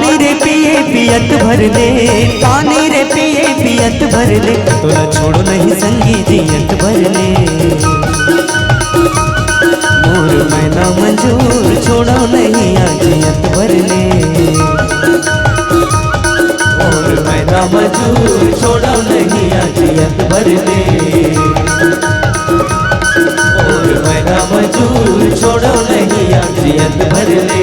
पियत भर ले पानी रे पिए पियत भर ले तोला छोड़ो नहीं संगी जियत भर ले मोर मैना मंजूर छोड़ो नहीं जियत भर ले मोर मैना मंजूर छोड़ो नहीं जियत भर ले मोर मैना मंजूर छोड़ो नहीं जियत भर ले।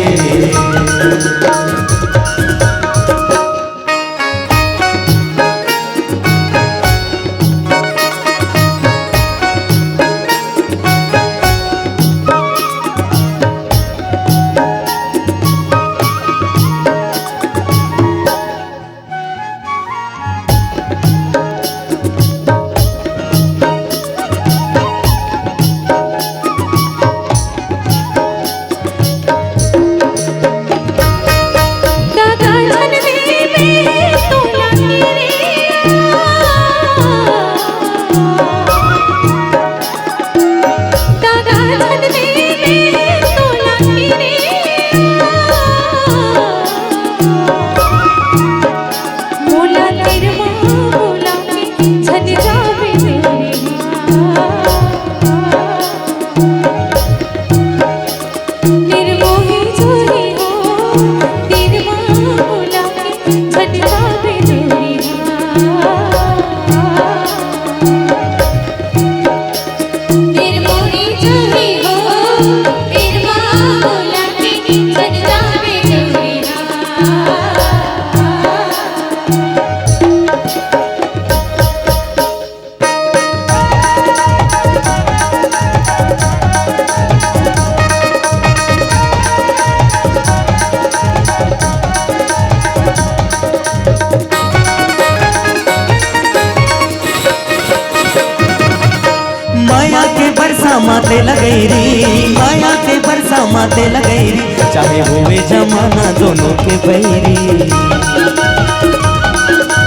माया के बरसा माते लगई री माया के बरसा माते लगई री चाहे होवे जमाना दोनों के बैरी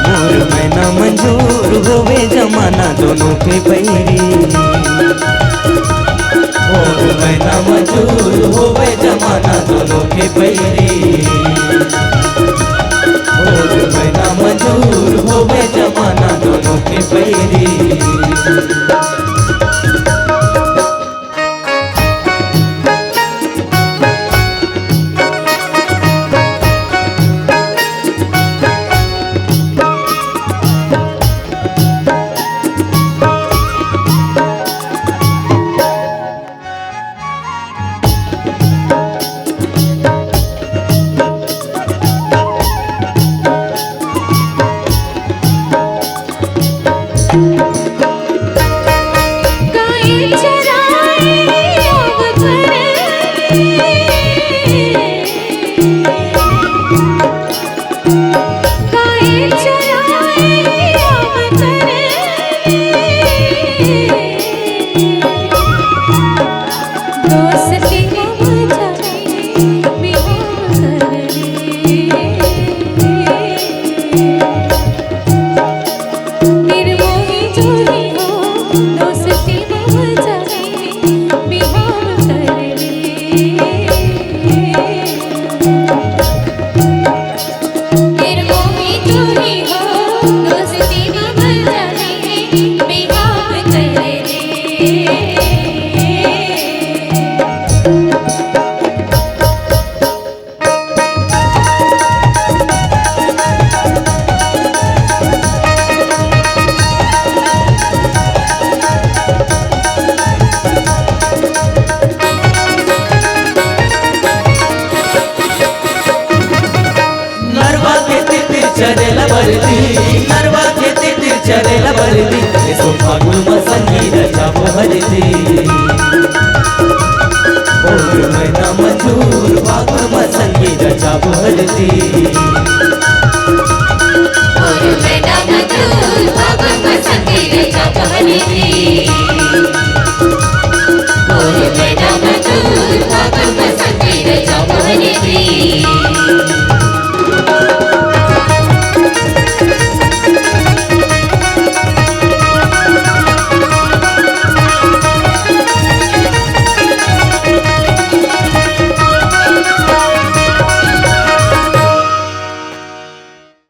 मोर मैना मंजूर होवे जमाना दोनों के बैरी मोर मैना मंजूर होवे जमाना दोनों के बैरी मोर मैना मंजूर होवे जमाना दोनों के बैरी। भरती नरवा के तीर चरेला भरती इसको फागुन मसंगी रचा भरती महिना मजूर फागुन मसंगी रचा भरती